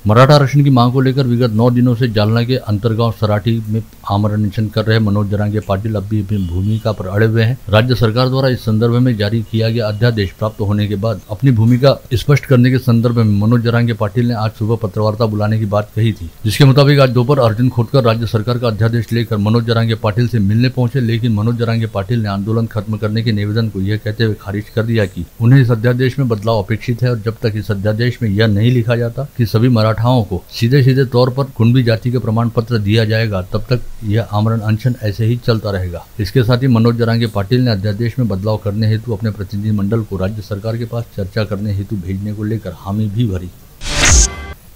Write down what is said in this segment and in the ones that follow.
मराठा आरक्षण की मांग को लेकर विगत 9 दिनों से जालना के अंतरगांव सराठी में आमरण अनशन कर रहे मनोज जरांगे पाटिल अब भी अपनी भूमिका पर अड़े हुए हैं। राज्य सरकार द्वारा इस संदर्भ में जारी किया गया अध्यादेश प्राप्त होने के बाद अपनी भूमिका स्पष्ट करने के संदर्भ में मनोज जरांगे पाटिल ने आज सुबह पत्रवार्ता बुलाने की बात कही थी, जिसके मुताबिक आज दोपहर अर्जुन खोटकर राज्य सरकार का अध्यादेश लेकर मनोज जरांगे पाटिल से मिलने पहुंचे, लेकिन मनोज जरांगे पाटिल ने आंदोलन खत्म करने के निवेदन को यह कहते हुए खारिज कर दिया कि उन्हें इस अध्यादेश में बदलाव अपेक्षित है और जब तक इस अध्यादेश में यह नहीं लिखा जाता कि सभी मराठाओं को सीधे तौर पर कुणबी जाति का प्रमाण पत्र दिया जाएगा, तब तक यह आमरण अनशन ऐसे ही चलता रहेगा। इसके साथ ही मनोज जरांगे पाटिल ने अध्यादेश में बदलाव करने हेतु अपने प्रतिनिधि मंडल को राज्य सरकार के पास चर्चा करने हेतु भेजने को लेकर हामी भी भरी।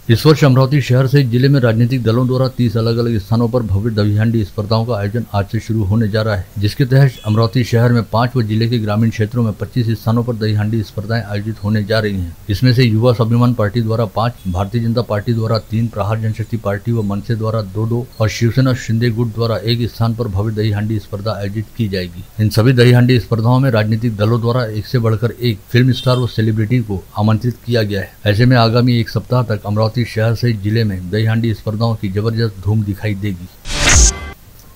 इस वर्ष अमरावती शहर सहित जिले में राजनीतिक दलों द्वारा 30 अलग अलग स्थानों पर भव्य दही हांडी स्पर्धाओं का आयोजन आज से शुरू होने जा रहा है, जिसके तहत अमरावती शहर में 5 व जिले के ग्रामीण क्षेत्रों में 25 स्थानों पर दही हांडी स्पर्धाएं आयोजित होने जा रही हैं। इसमें से युवा स्वाभिमान पार्टी द्वारा 5, भारतीय जनता पार्टी द्वारा 3, प्रहार जनशक्ति पार्टी व मनसे द्वारा 2 और शिवसेना शिंदे गुट द्वारा 1 स्थान पर भव्य दही हांडी स्पर्धा आयोजित की जाएगी। इन सभी दही हांडी स्पर्धाओं में राजनीतिक दलों द्वारा एक से बढ़कर एक फिल्म स्टार व सेलिब्रिटी को आमंत्रित किया गया है। ऐसे में आगामी 1 सप्ताह तक अमरावती शहर सहित जिले में दही हांडी स्पर्धाओं की जबरदस्त धूम दिखाई देगी।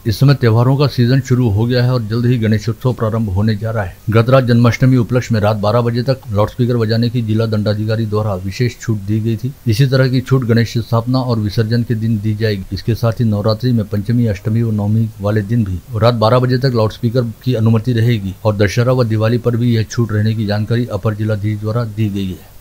इस समय त्योहारों का सीजन शुरू हो गया है और जल्द ही गणेशोत्सव प्रारंभ होने जा रहा है। गत रात जन्माष्टमी उपलक्ष्य में रात 12 बजे तक लाउडस्पीकर बजाने की जिला दंडाधिकारी द्वारा विशेष छूट दी गई थी। इसी तरह की छूट गणेश स्थापना और विसर्जन के दिन दी जाएगी। इसके साथ ही नवरात्रि में पंचमी, अष्टमी और नवमी वाले दिन भी रात 12 बजे तक लाउडस्पीकर की अनुमति रहेगी और दशहरा व दिवाली पर भी यह छूट रहने की जानकारी अपर जिलाधीश द्वारा दी गई है।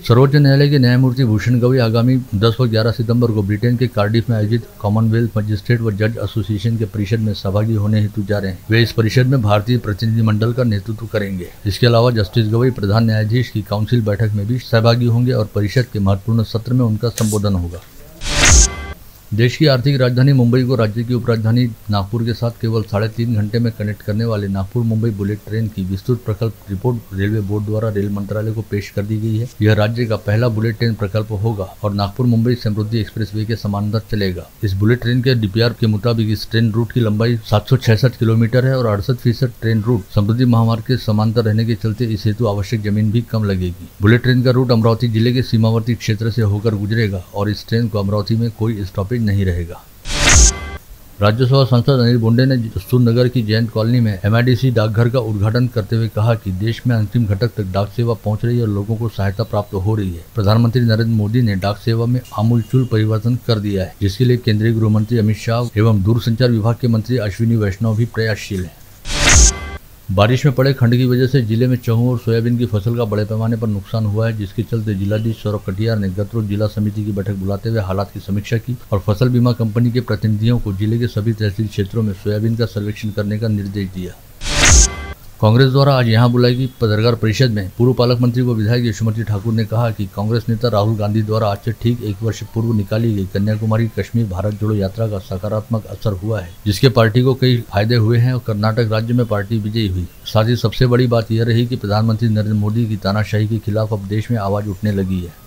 सर्वोच्च न्यायालय के न्यायमूर्ति भूषण गवई आगामी 10 व 11 सितंबर को ब्रिटेन के कार्डिफ में आयोजित कॉमनवेल्थ मजिस्ट्रेट व जज एसोसिएशन के परिषद में सहभागी होने हेतु जा रहे हैं। वे इस परिषद में भारतीय प्रतिनिधि मंडल का नेतृत्व करेंगे। इसके अलावा जस्टिस गवई प्रधान न्यायाधीश की काउंसिल बैठक में भी सहभागी होंगे और परिषद के महत्वपूर्ण सत्र में उनका संबोधन होगा। देश की आर्थिक राजधानी मुंबई को राज्य की उपराजधानी नागपुर के साथ केवल 3.5 घंटे में कनेक्ट करने वाले नागपुर मुंबई बुलेट ट्रेन की विस्तृत प्रकल्प रिपोर्ट रेलवे बोर्ड द्वारा रेल मंत्रालय को पेश कर दी गई है। यह राज्य का पहला बुलेट ट्रेन प्रकल्प होगा और नागपुर मुंबई समृद्धि एक्सप्रेसवे के समानांतर चलेगा। इस बुलेट ट्रेन के डीपीआर के मुताबिक इस ट्रेन रूट की लंबाई 766 किलोमीटर है और 68% ट्रेन रूट समृद्धि महामार्ग के समांतर रहने के चलते इस हेतु आवश्यक जमीन भी कम लगेगी। बुलेट ट्रेन का रूट अमरावती जिले के सीमावर्ती क्षेत्र से होकर गुजरेगा और इस ट्रेन को अमरावती में कोई स्टॉपेज नहीं रहेगा। राज्यसभा सांसद अनिल बोंडे ने दस्तूर नगर की जयंत कॉलोनी में MIDC डाकघर का उद्घाटन करते हुए कहा कि देश में अंतिम घटक तक डाक सेवा पहुंच रही है और लोगों को सहायता प्राप्त हो रही है। प्रधानमंत्री नरेंद्र मोदी ने डाक सेवा में आमूलचूल परिवर्तन कर दिया है, जिसके लिए केंद्रीय गृह मंत्री अमित शाह एवं दूरसंचार विभाग के मंत्री अश्विनी वैष्णव भी प्रयासशील है। बारिश में पड़े खंड की वजह से जिले में चहू और सोयाबीन की फसल का बड़े पैमाने पर नुकसान हुआ है, जिसके चलते जिलाधीश सौरभ कटियार ने गत रोज जिला समिति की बैठक बुलाते हुए हालात की समीक्षा की और फसल बीमा कंपनी के प्रतिनिधियों को जिले के सभी तहसील क्षेत्रों में सोयाबीन का सर्वेक्षण करने का निर्देश दिया। कांग्रेस द्वारा आज यहां बुलाई गई पत्रकार परिषद में पूर्व पालक मंत्री व विधायक यशोमती ठाकुर ने कहा कि कांग्रेस नेता राहुल गांधी द्वारा आज से ठीक 1 वर्ष पूर्व निकाली गई कन्याकुमारी कश्मीर भारत जोड़ो यात्रा का सकारात्मक असर हुआ है, जिसके पार्टी को कई फायदे हुए हैं और कर्नाटक राज्य में पार्टी विजयी हुई। साथ ही सबसे बड़ी बात यह रही कि प्रधानमंत्री नरेंद्र मोदी की तानाशाही के खिलाफ अब देश में आवाज उठने लगी है।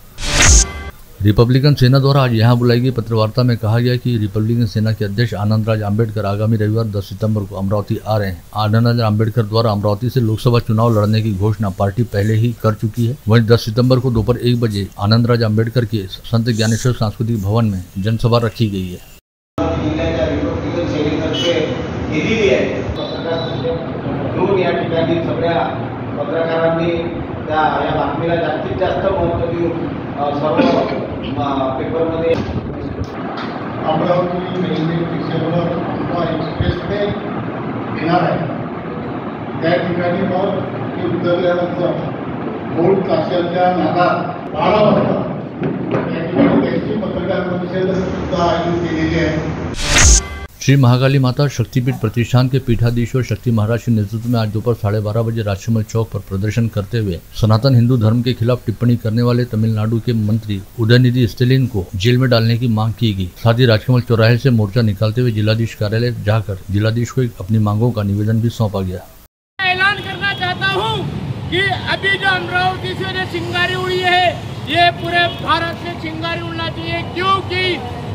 रिपब्लिकन सेना द्वारा आज यहां बुलाई गई पत्रवार्ता में कहा गया कि रिपब्लिकन सेना के अध्यक्ष आनंदराज आंबेडकर आगामी रविवार 10 सितंबर को अमरावती आ रहे हैं। आनंदराज आंबेडकर द्वारा अमरावती से लोकसभा चुनाव लड़ने की घोषणा पार्टी पहले ही कर चुकी है। वहीं 10 सितंबर को दोपहर 1 बजे आनंदराज आंबेडकर के संत ज्ञानेश्वर सांस्कृतिक भवन में जनसभा रखी गई है। पेपरमध्ये अमरावती रेल्वे स्टेशनवर एक्सप्रेसने येणार आहे, त्या ठिकाणी मग ते उतरल्यानंतर मूळ ताशाच्या नादात 12 वाजता त्या ठिकाणी त्याची पत्रकार परिषद सुद्धा आयोजित केलेली आहे। श्री महाकाली माता शक्तिपीठ प्रतिष्ठान के पीठाधीश्वर शक्ति महाराज के नेतृत्व में आज दोपहर 12:30 बजे राजकमल चौक पर प्रदर्शन करते हुए सनातन हिंदू धर्म के खिलाफ टिप्पणी करने वाले तमिलनाडु के मंत्री उदयनिधि स्टेलिन को जेल में डालने की मांग की गई। साथ ही राजकमल चौराहे से मोर्चा निकालते हुए जिलाधीश कार्यालय जाकर जिलाधीश को अपनी मांगों का निवेदन भी सौंपा गया। ऐलान करना चाहता हूँ कि अभी जो अमरावती से जो चिंगारी उड़ी है, ये पूरे भारत में चिंगारी उड़ना चाहिए, क्योंकि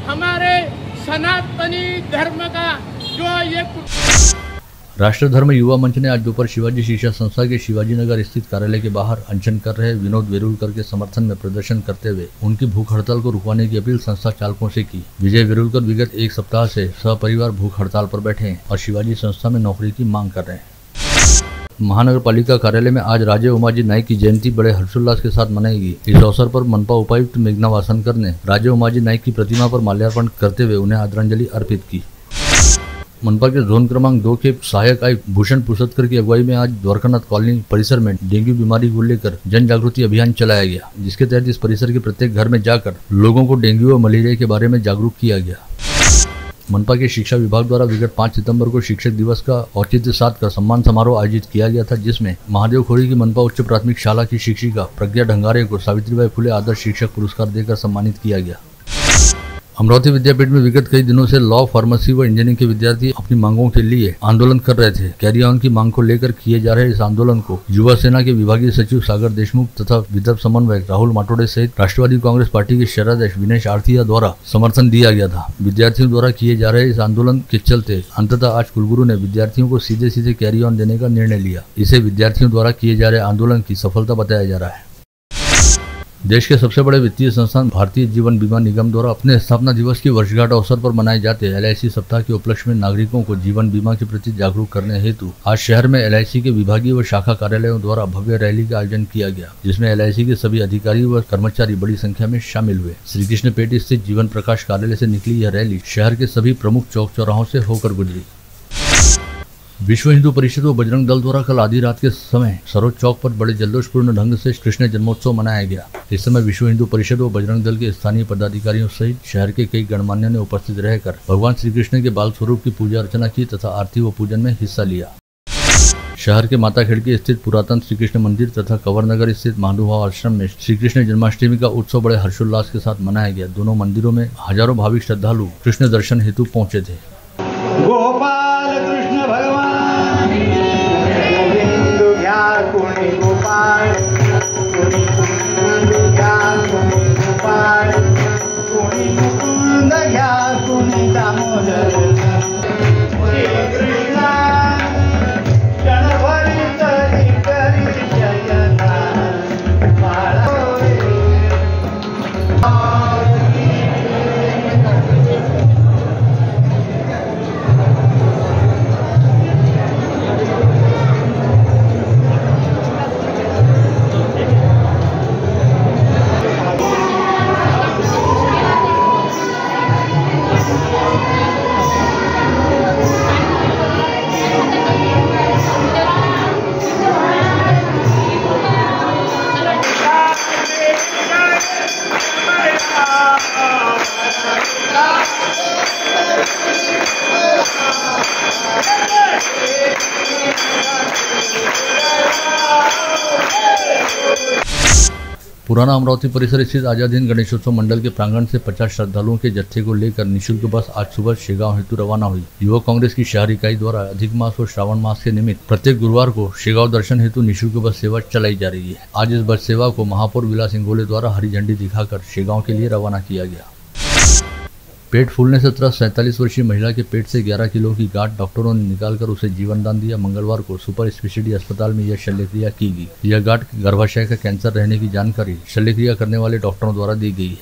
हमारे सनातनी धर्म का जो ये राष्ट्र धर्म युवा मंच ने आज दोपहर शिवाजी शिक्षा संस्था के शिवाजी नगर स्थित कार्यालय के बाहर अनशन कर रहे विनोद वेरुलकर के समर्थन में प्रदर्शन करते हुए उनकी भूख हड़ताल को रुकवाने की अपील संस्था चालकों से की। विजय वेरुलकर विगत एक सप्ताह से सपरिवार भूख हड़ताल पर बैठे हैं और शिवाजी संस्था में नौकरी की मांग कर रहे हैं। महानगर पालिका कार्यालय में आज राजे उमाजी नाइक की जयंती बड़े हर्षोल्लास के साथ मनाएगी। इस अवसर पर मनपा उपायुक्त मेघना वासनकर ने राजे उमाजी नाइक की प्रतिमा पर माल्यार्पण करते हुए उन्हें आदरांजलि अर्पित की। मनपा के जोन क्रमांक 2 के सहायक आयुक्त भूषण पुरसत्कर की अगुवाई में आज द्वारकानाथ कॉलोनी परिसर में डेंगू बीमारी को लेकर जन जागृति अभियान चलाया गया, जिसके तहत इस परिसर के प्रत्येक घर में जाकर लोगों को डेंगू और मलेरिया के बारे में जागरूक किया गया। मनपा के शिक्षा विभाग द्वारा विगत 5 सितंबर को शिक्षक दिवस का औचित्य साध कर सम्मान समारोह आयोजित किया गया था, जिसमें महादेव खोरी की मनपा उच्च प्राथमिक शाला की शिक्षिका प्रज्ञा ढंगारे को सावित्रीबाई फुले आदर्श शिक्षक पुरस्कार देकर सम्मानित किया गया। अमरावती विद्यापीठ में विगत कई दिनों से लॉ, फार्मेसी व इंजीनियरिंग के विद्यार्थी अपनी मांगों के लिए आंदोलन कर रहे थे। कैरी ऑन की मांग को लेकर किए जा रहे इस आंदोलन को युवा सेना के विभागीय सचिव सागर देशमुख तथा विदर्भ समन्वयक राहुल माटोडे सहित राष्ट्रवादी कांग्रेस पार्टी के शहराध्यक्ष विनेश आरथिया द्वारा समर्थन दिया गया था। विद्यार्थियों द्वारा किए जा रहे इस आंदोलन के चलते अंततः आज कुलगुरु ने विद्यार्थियों को सीधे कैरी ऑन देने का निर्णय लिया। इसे विद्यार्थियों द्वारा किए जा रहे आंदोलन की सफलता बताया जा रहा है। देश के सबसे बड़े वित्तीय संस्थान भारतीय जीवन बीमा निगम द्वारा अपने स्थापना दिवस की वर्षगांठ अवसर पर मनाए जाते LIC सप्ताह के उपलक्ष्य में नागरिकों को जीवन बीमा के प्रति जागरूक करने हेतु आज शहर में LIC के विभागीय व शाखा कार्यालयों द्वारा भव्य रैली का आयोजन किया गया, जिसमें LIC के सभी अधिकारी व कर्मचारी बड़ी संख्या में शामिल हुए। श्री कृष्ण पेट स्थित जीवन प्रकाश कार्यालय से निकली यह रैली शहर के सभी प्रमुख चौक चौराहों से होकर गुजरी। विश्व हिंदू परिषद व बजरंग दल द्वारा कल आधी रात के समय सरोज चौक पर बड़े जल्लोषपूर्ण ढंग से कृष्ण जन्मोत्सव मनाया गया। इस समय विश्व हिंदू परिषद व बजरंग दल के स्थानीय पदाधिकारियों सहित शहर के कई गणमान्यों ने उपस्थित रहकर भगवान श्री कृष्ण के बाल स्वरूप की पूजा अर्चना की तथा आरती व पूजन में हिस्सा लिया। शहर के माता खिड़की स्थित पुरातन श्री कृष्ण मंदिर तथा कंवर नगर स्थित महानुभाव आश्रम में श्री कृष्ण जन्माष्टमी का उत्सव बड़े हर्षोल्लास के साथ मनाया गया। दोनों मंदिरों में हजारों भाविक श्रद्धालु कृष्ण दर्शन हेतु पहुंचे थे। गोपाल कृष्ण भगवान गोविंद घ्या कोणी गोपाल कोणी गोविंद घ्या कोणी गोपाल कोणी मुकुंद घ्या कोणी दामोदर कृष्ण गणभरी तरी करी जयना पुराना अमरावती परिसर स्थित आजाद हिंद गणेशोत्सव मंडल के प्रांगण से 50 श्रद्धालुओं के जत्थे को लेकर निःशुल्क बस आज सुबह शेगांव हेतु रवाना हुई। युवक कांग्रेस की शहर इकाई द्वारा अधिक मास और श्रावण मास के निमित्त प्रत्येक गुरुवार को शेगांव दर्शन हेतु निःशुल्क बस सेवा चलाई जा रही है। आज इस बस सेवा को महापौर विलास इंगोले द्वारा हरी झंडी दिखाकर शेगांव के लिए रवाना किया गया। पेट फूलने से त्रस्त 47 वर्षीय महिला के पेट से 11 किलो की गांठ डॉक्टरों ने निकालकर उसे जीवन दान दिया। मंगलवार को सुपर स्पेशलिटी अस्पताल में यह शल्यक्रिया की गई। यह गांठ गर्भाशय का कैंसर रहने की जानकारी शल्यक्रिया करने वाले डॉक्टरों द्वारा दी गई है।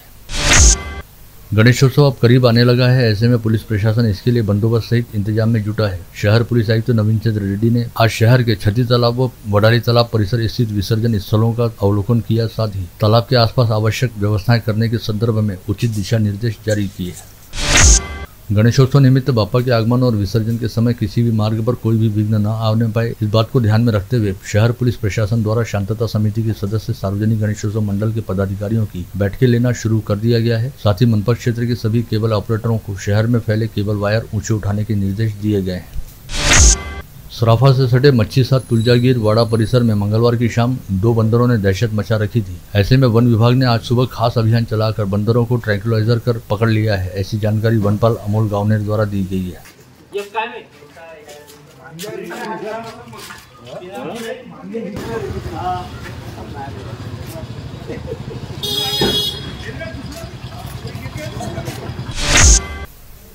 गणेशोत्सव अब करीब आने लगा है, ऐसे में पुलिस प्रशासन इसके लिए बंदोबस्त सहित इंतजाम में जुटा है। शहर पुलिस आयुक्त नवीन चंद्र रेड्डी ने आज शहर के छठी तालाब व वडाली तालाब परिसर स्थित विसर्जन स्थलों का अवलोकन किया, साथ ही तालाब के आसपास आवश्यक व्यवस्थाएं करने के संदर्भ में उचित दिशा निर्देश जारी किए। गणेशोत्सव निमित्त बापा के आगमन और विसर्जन के समय किसी भी मार्ग पर कोई भी विघ्न न आने पाए, इस बात को ध्यान में रखते हुए शहर पुलिस प्रशासन द्वारा शांतता समिति के सदस्य सार्वजनिक गणेशोत्सव मंडल के पदाधिकारियों की बैठकें लेना शुरू कर दिया गया है। साथ ही मनपा क्षेत्र के सभी केबल ऑपरेटरों को शहर में फैले केबल वायर ऊंचे उठाने के निर्देश दिए गए हैं। सराफा से सटे मच्छी साथ तुलजागीर वाड़ा परिसर में मंगलवार की शाम 2 बंदरों ने दहशत मचा रखी थी। ऐसे में वन विभाग ने आज सुबह खास अभियान चलाकर बंदरों को ट्रैंक्विलाइजर कर पकड़ लिया है। ऐसी जानकारी वनपाल अमोल गावनेर द्वारा दी गई है।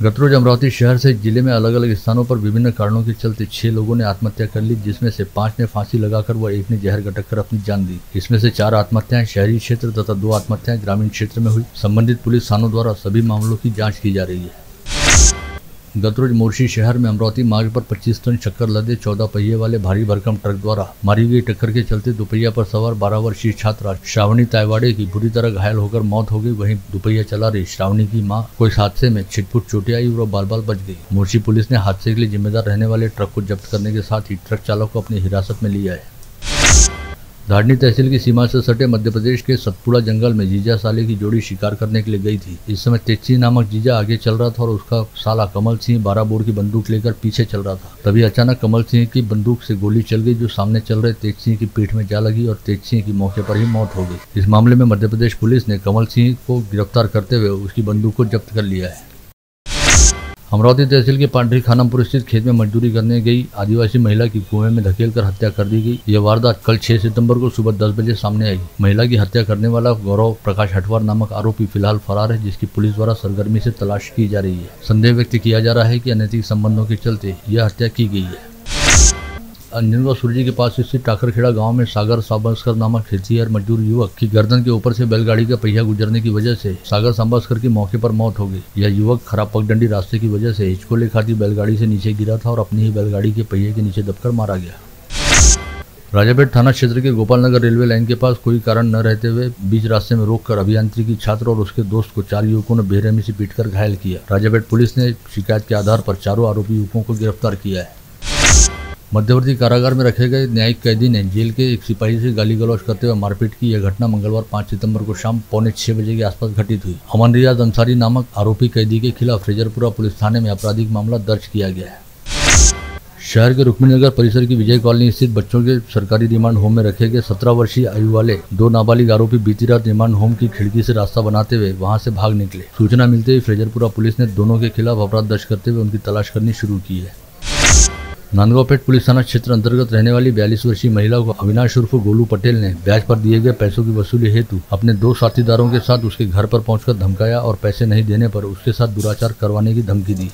गत रोज अमरावती शहर से जिले में अलग अलग स्थानों पर विभिन्न कारणों के चलते 6 लोगों ने आत्महत्या कर ली, जिसमें से 5 ने फांसी लगाकर व 1 ने जहर गटक कर अपनी जान दी। इसमें से 4 आत्महत्याएं शहरी क्षेत्र तथा 2 आत्महत्याएं ग्रामीण क्षेत्र में हुई। संबंधित पुलिस थानों द्वारा सभी मामलों की जाँच की जा रही है। गत रोज मोर्शी शहर में अमरावती मार्ग पर 25 टन शक्कर लदे 14 पहिए वाले भारी भरकम ट्रक द्वारा मारी गई टक्कर के चलते दुपहिया पर सवार 12 वर्षीय छात्रा श्रावणी तायवाड़े की बुरी तरह घायल होकर मौत हो गई। वहीं दुपहिया चला रही श्रावणी की मां को इस हादसे में छिटपुट चोटें आई और बाल बाल बच गई। मोर्शी पुलिस ने हादसे के लिए जिम्मेदार रहने वाले ट्रक को जब्त करने के साथ ही ट्रक चालक को अपनी हिरासत में लिया है। धारनी तहसील की सीमा से सटे मध्य प्रदेश के सतपुड़ा जंगल में जीजा साले की जोड़ी शिकार करने के लिए गई थी। इस समय तेज सिंह नामक जीजा आगे चल रहा था और उसका साला कमल सिंह 12 बोर की बंदूक लेकर पीछे चल रहा था। तभी अचानक कमल सिंह की बंदूक से गोली चल गई, जो सामने चल रहे तेज सिंह की पीठ में जा लगी और तेज सिंह की मौके पर ही मौत हो गई। इस मामले में मध्य प्रदेश पुलिस ने कमल सिंह को गिरफ्तार करते हुए उसकी बंदूक को जब्त कर लिया है। अमरावती तहसील के पांडरी खानमपुर स्थित खेत में मजदूरी करने गई आदिवासी महिला की कुएं में धकेलकर हत्या कर दी गई। यह वारदात कल 6 सितंबर को सुबह 10 बजे सामने आई। महिला की हत्या करने वाला गौरव प्रकाश हटवार नामक आरोपी फिलहाल फरार है, जिसकी पुलिस द्वारा सरगर्मी से तलाश की जा रही है। संदेह व्यक्त किया जा रहा है कि अनैतिक संबंधों के चलते यह हत्या की गई है। अंजनगांव सुरजी के पास स्थित टाकरखेड़ा गांव में सागर सांबस्कर नामक खेतिहर मजदूर युवक की गर्दन के ऊपर से बैलगाड़ी का पहिया गुजरने की वजह से सागर सांबस्कर की मौके पर मौत हो गई। यह युवक खराब पगडंडी रास्ते की वजह से हिचकोले खाती बैलगाड़ी से नीचे गिरा था और अपनी ही बैलगाड़ी के पहिए के नीचे दबकर मारा गया। राजापेट थाना क्षेत्र के गोपाल नगर रेलवे लाइन के पास कोई कारण न रहते हुए बीच रास्ते में रोककर अभियांत्रिकी छात्र और उसके दोस्त को 4 युवकों ने बेरहमी से पीटकर घायल किया। राजापेट पुलिस ने शिकायत के आधार पर चारों आरोपी युवकों को गिरफ्तार किया है। मध्यवर्ती कारागार में रखे गए न्यायिक कैदी ने जेल के एक सिपाही से गाली गलौज करते हुए मारपीट की। यह घटना मंगलवार 5 सितंबर को शाम 5:45 बजे के आसपास घटित हुई। अमन रियाज अंसारी नामक आरोपी कैदी के खिलाफ फ्रेजरपुरा पुलिस थाने में आपराधिक मामला दर्ज किया गया है। शहर के रुक्मिणीनगर परिसर की विजय कॉलोनी स्थित बच्चों के सरकारी रिमांड होम में रखे गए 17 वर्षीय आयु वाले 2 नाबालिग आरोपी बीती रात रिमांड होम की खिड़की से रास्ता बनाते हुए वहां से भाग निकले। सूचना मिलते ही फ्रेजरपुरा पुलिस ने दोनों के खिलाफ अपराध दर्ज करते हुए उनकी तलाश करनी शुरू की है। नांदगांवपेट पुलिस थाना क्षेत्र अंतर्गत रहने वाली 42 वर्षीय महिला को अविनाश उर्फ गोलू पटेल ने ब्याज पर दिए गए पैसों की वसूली हेतु अपने 2 साथीदारों के साथ उसके घर पर पहुंचकर धमकाया और पैसे नहीं देने पर उसके साथ दुराचार करवाने की धमकी दी।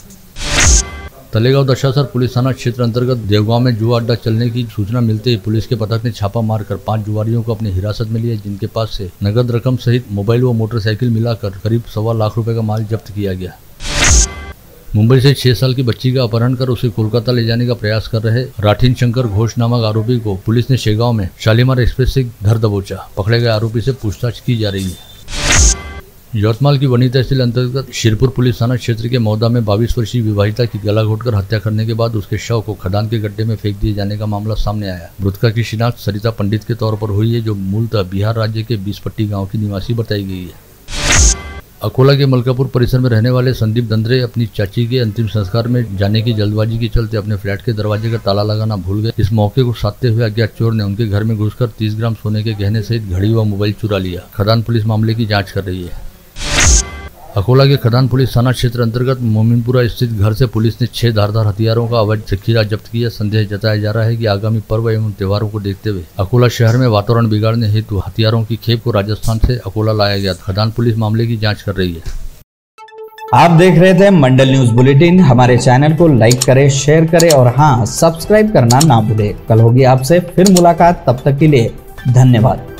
तलेगांव दशासर पुलिस थाना क्षेत्र अंतर्गत देवगांव में जुआ अड्डा चलने की सूचना मिलते ही पुलिस के पथक ने छापा मारकर 5 जुआरियों को अपनी हिरासत में लिया, जिनके पास से नगद रकम सहित मोबाइल व मोटरसाइकिल मिलाकर करीब 1.25 लाख रुपए का माल जब्त किया गया। मुंबई से 6 साल की बच्ची का अपहरण कर उसे कोलकाता ले जाने का प्रयास कर रहे राठीन शंकर घोष नामक आरोपी को पुलिस ने शेगांव में शालीमार एक्सप्रेस से घर दबोचा। पकड़े गए आरोपी से पूछताछ की जा रही है। यवतमाल की वनी तहसील अंतर्गत शिरपुर पुलिस थाना क्षेत्र के मौदा में 22 वर्षीय विवाहिता की गला घोटकर हत्या करने के बाद उसके शव को खदान के गड्ढे में फेंक दिए जाने का मामला सामने आया। मृतका की शिनाख्त सरिता पंडित के तौर पर हुई है, जो मूलतः बिहार राज्य के 20 पट्टी गाँव की निवासी बताई गई है। अकोला के मलकापुर परिसर में रहने वाले संदीप दंद्रे अपनी चाची के अंतिम संस्कार में जाने की जल्दबाजी के चलते अपने फ्लैट के दरवाजे का ताला लगाना भूल गए। इस मौके को साधते हुए अज्ञात चोर ने उनके घर में घुसकर 30 ग्राम सोने के गहने सहित घड़ी व मोबाइल चुरा लिया। खदान पुलिस मामले की जांच कर रही है। अकोला के खदान पुलिस थाना क्षेत्र अंतर्गत मोमिनपुरा स्थित घर से पुलिस ने 6 धारदार हथियारों का अवैध जखीरा जब्त किया। संदेह जताया जा रहा है कि आगामी पर्व एवं त्योहारों को देखते हुए अकोला शहर में वातावरण बिगाड़ने हेतु हथियारों की खेप को राजस्थान से अकोला लाया गया। खदान पुलिस मामले की जांच कर रही है। आप देख रहे थे मंडल न्यूज बुलेटिन। हमारे चैनल को लाइक करें, शेयर करें और हाँ, सब्सक्राइब करना ना भूलें। कल होगी आपसे फिर मुलाकात, तब तक के लिए धन्यवाद।